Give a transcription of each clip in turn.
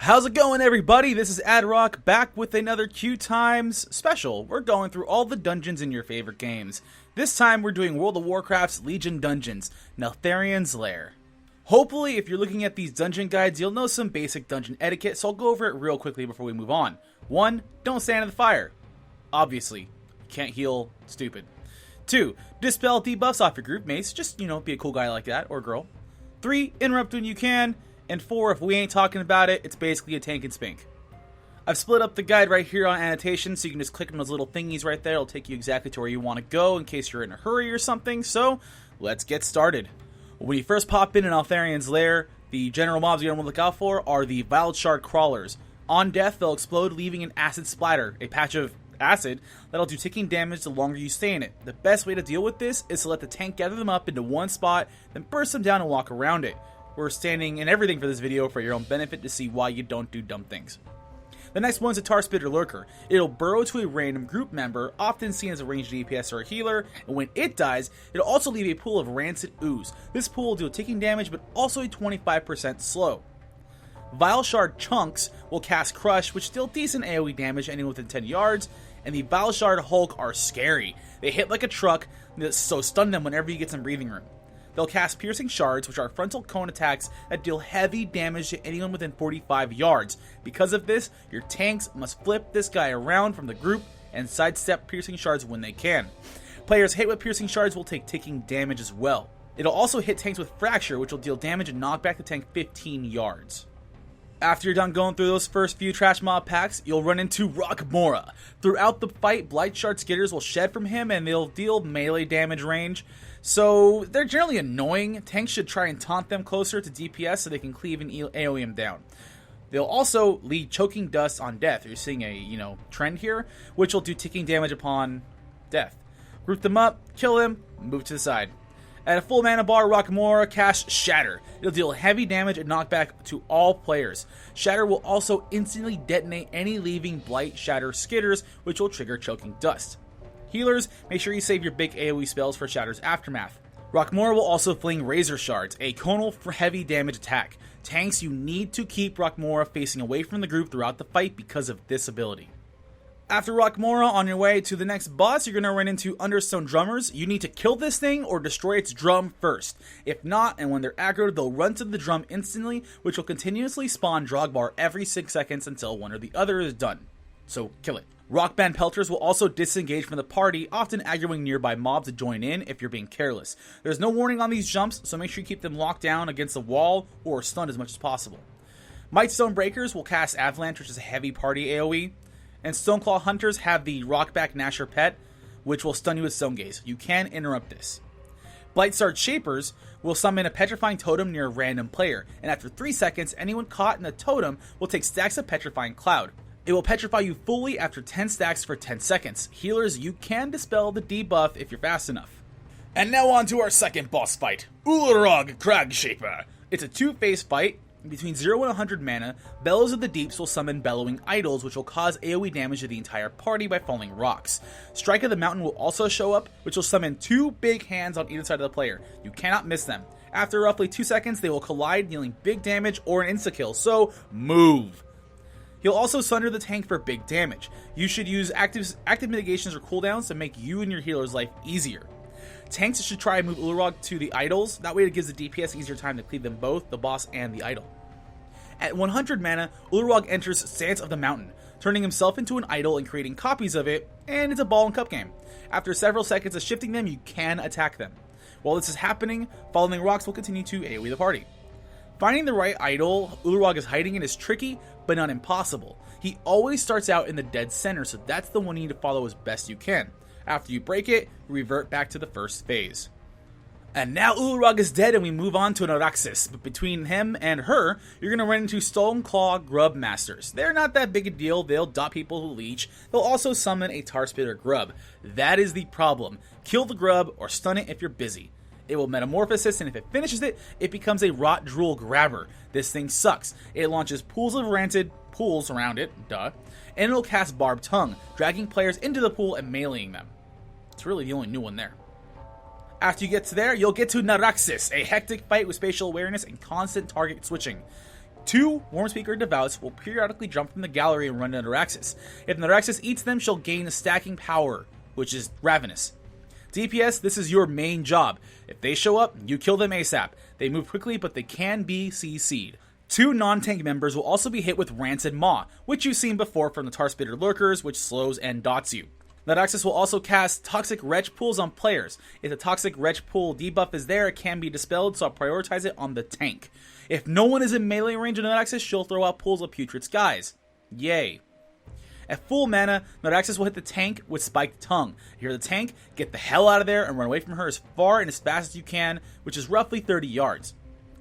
How's it going, everybody? This is AdRock back with another QueueTimes special. We're going through all the dungeons in your favorite games. This time we're doing World of Warcraft's Legion Dungeons, Neltharion's Lair. Hopefully, if you're looking at these dungeon guides, you'll know some basic dungeon etiquette, so I'll go over it real quickly before we move on. 1. Don't stand in the fire. Obviously. You can't heal. Stupid. 2. Dispel debuffs off your group mates. Just, be a cool guy like that, or girl. 3. Interrupt when you can. And 4, if we ain't talking about it, it's basically a tank and spink. I've split up the guide right here on annotation, so you can just click on those little thingies right there. It'll take you exactly to where you want to go in case you're in a hurry or something. So, let's get started. When you first pop in Neltharion's Lair, the general mobs you're going to look out for are the Wild Shard Crawlers. On death, they'll explode, leaving an acid splatter, a patch of acid that'll do ticking damage the longer you stay in it. The best way to deal with this is to let the tank gather them up into one spot, then burst them down and walk around it. We're standing and everything for this video for your own benefit to see why you don't do dumb things. The next one's a Tar Spitter Lurker. It'll burrow to a random group member, often seen as a ranged DPS or a healer, and when it dies, it'll also leave a pool of rancid ooze. This pool will deal ticking damage, but also a 25% slow. Vile Shard Chunks will cast Crush, which deal decent AoE damage to anyone within 10 yards, and the Vile Shard Hulk are scary. They hit like a truck, so stun them whenever you get some breathing room. They'll cast Piercing Shards, which are frontal cone attacks that deal heavy damage to anyone within 45 yards. Because of this, your tanks must flip this guy around from the group and sidestep Piercing Shards when they can. Players hit with Piercing Shards will take ticking damage as well. It'll also hit tanks with Fracture, which will deal damage and knock back the tank 15 yards. After you're done going through those first few trash mob packs, you'll run into Rockmora. Throughout the fight, Blight Shard Skitters will shed from him and they'll deal melee damage range. So they're generally annoying. Tanks should try and taunt them closer to DPS so they can cleave and AoE him down. They'll also lead Choking Dust on death. You're seeing a, trend here, which will do ticking damage upon death. Group them up, kill them, move to the side. At a full mana bar, Rockmora casts Shatter. It'll deal heavy damage and knockback to all players. Shatter will also instantly detonate any leaving Blight Shatter Skitters, which will trigger Choking Dust. Healers, make sure you save your big AoE spells for Shatter's Aftermath. Rockmora will also fling Razor Shards, a conal for heavy damage attack. Tanks, you need to keep Rockmora facing away from the group throughout the fight because of this ability. After Rockmora, on your way to the next boss, you're going to run into Understone Drummers. You need to kill this thing or destroy its drum first. If not, and when they're aggroed, they'll run to the drum instantly, which will continuously spawn Drogbar every 6 seconds until one or the other is done. So, kill it. Rock Band Pelters will also disengage from the party, often aggroing nearby mobs to join in if you're being careless. There's no warning on these jumps, so make sure you keep them locked down against the wall or stunned as much as possible. Mightstone Breakers will cast Avalanche, which is a heavy party AoE. And Stoneclaw Hunters have the Rockback Gnasher Pet, which will stun you with Stone Gaze. You can interrupt this. Blightstar Shapers will summon a Petrifying Totem near a random player, and after 3 seconds, anyone caught in the totem will take stacks of Petrifying Cloud. It will petrify you fully after 10 stacks for 10 seconds. Healers, you can dispel the debuff if you're fast enough. And now on to our second boss fight, Ulrog Cragshaper. It's a two-phase fight. Between 0 and 100 mana, Bellows of the Deeps will summon Bellowing Idols, which will cause AoE damage to the entire party by falling rocks. Strike of the Mountain will also show up, which will summon 2 big hands on either side of the player. You cannot miss them. After roughly 2 seconds, they will collide, dealing big damage or an insta-kill, so move! He'll also sunder the tank for big damage. You should use active mitigations or cooldowns to make you and your healer's life easier. Tanks should try and move Ulrog to the idols, that way it gives the DPS easier time to cleave them both, the boss and the idol. At 100 mana, Ulrog enters Stance of the Mountain, turning himself into an idol and creating copies of it, and it's a ball and cup game. After several seconds of shifting them, you can attack them. While this is happening, falling rocks will continue to AoE the party. Finding the right idol Ulrog is hiding in is tricky, but not impossible. He always starts out in the dead center, so that's the one you need to follow as best you can. After you break it, revert back to the first phase. And now Ulrog is dead and we move on to an Araxis, but between him and her, you're going to run into Stoneclaw Grub Masters. They're not that big a deal, they'll dot people who leech. They'll also summon a Tar Spitter Grub. That is the problem. Kill the Grub or stun it if you're busy. It will metamorphosis, and if it finishes it, it becomes a Rot Drool Grabber. This thing sucks. It launches pools of rancid pools around it, and it'll cast Barbed Tongue, dragging players into the pool and meleeing them. It's really the only new one there. After you get to there, you'll get to Naraxis, a hectic fight with spatial awareness and constant target switching. 2 Wormspeaker Devouts will periodically jump from the gallery and run to Neuraxis. If Neuraxis eats them, she'll gain a stacking power, which is Ravenous. DPS, this is your main job. If they show up, you kill them ASAP. They move quickly, but they can be CC'd. 2 non-tank members will also be hit with Rancid Maw, which you've seen before from the Tarspitter Lurkers, which slows and dots you. Neuraxis will also cast Toxic Wretch Pools on players. If the Toxic Wretch Pool debuff is there, it can be dispelled, so I'll prioritize it on the tank. If no one is in melee range of Neuraxis, she'll throw out pools of Putrid Skies. Yay. At full mana, Neuraxis will hit the tank with Spiked Tongue. If you're the tank, get the hell out of there and run away from her as far and as fast as you can, which is roughly 30 yards.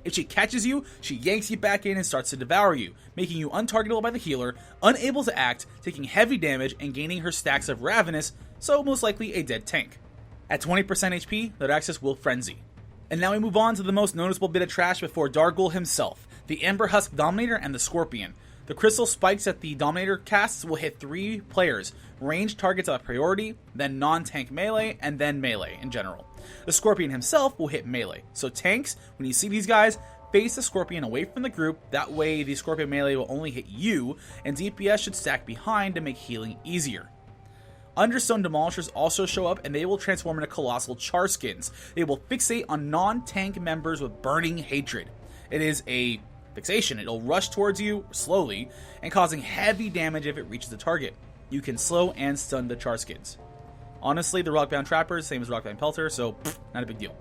If she catches you, she yanks you back in and starts to devour you, making you untargetable by the healer, unable to act, taking heavy damage, and gaining her stacks of Ravenous, so most likely a dead tank. At 20% HP, Neuraxis will Frenzy. And now we move on to the most noticeable bit of trash before Dargol himself, the Ember Husk Dominator and the Scorpion. The crystal spikes that the Dominator casts will hit 3 players, ranged targets at a priority, then non-tank melee, and then melee in general. The Scorpion himself will hit melee, so tanks, when you see these guys, face the Scorpion away from the group, that way the Scorpion melee will only hit you, and DPS should stack behind to make healing easier. Understone Demolishers also show up, and they will transform into Colossal Charskins. They will fixate on non-tank members with Burning Hatred. It is a fixation. It'll rush towards you slowly and causing heavy damage if it reaches the target. You can slow and stun the Charskins. Honestly, the Rockbound Trappers, same as Rockbound Pelter, so not a big deal.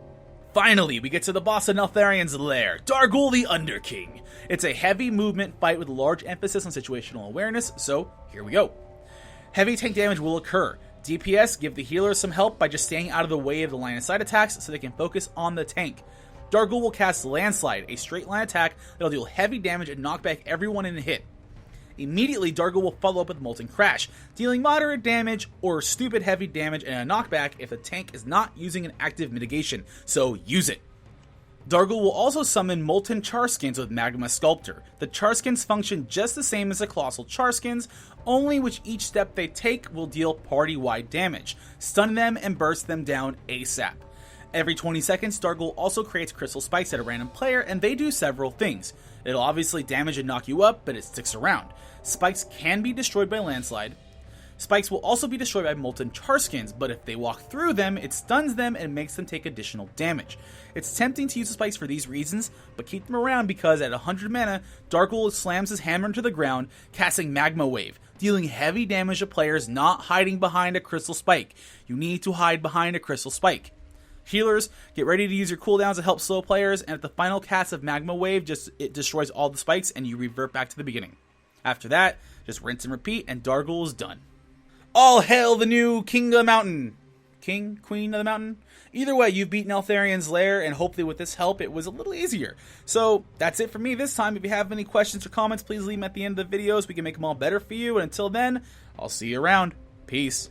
Finally, we get to the boss of Neltharion's Lair, Dargol the Underking. It's a heavy movement fight with large emphasis on situational awareness, so here we go. Heavy tank damage will occur. DPS, give the healers some help by just staying out of the way of the line of sight attacks so they can focus on the tank. Dargol will cast Landslide, a straight line attack that'll deal heavy damage and knock back everyone in a hit. Immediately, Dargol will follow up with Molten Crash, dealing moderate damage or stupid heavy damage and a knockback if the tank is not using an active mitigation, so use it. Dargol will also summon Molten Charskins with Magma Sculptor. The Charskins function just the same as the Colossal Charskins, only which each step they take will deal party-wide damage, stun them and burst them down ASAP. Every 20 seconds, Dargol also creates crystal spikes at a random player, and they do several things. It'll obviously damage and knock you up, but it sticks around. Spikes can be destroyed by Landslide. Spikes will also be destroyed by Molten Charskins, but if they walk through them, it stuns them and makes them take additional damage. It's tempting to use the spikes for these reasons, but keep them around because at 100 mana, Dargol slams his hammer into the ground, casting Magma Wave, dealing heavy damage to players not hiding behind a crystal spike. You need to hide behind a crystal spike. Healers, get ready to use your cooldowns to help slow players, and at the final cast of Magma Wave, it destroys all the spikes and you revert back to the beginning. After that, just rinse and repeat and Dargol is done. All hail the new King of the Mountain. King? Queen of the Mountain? Either way, you've beat Neltharion's Lair, and hopefully with this help, it was a little easier. So, that's it for me this time. If you have any questions or comments, please leave them at the end of the videos. We can make them all better for you, and until then, I'll see you around. Peace.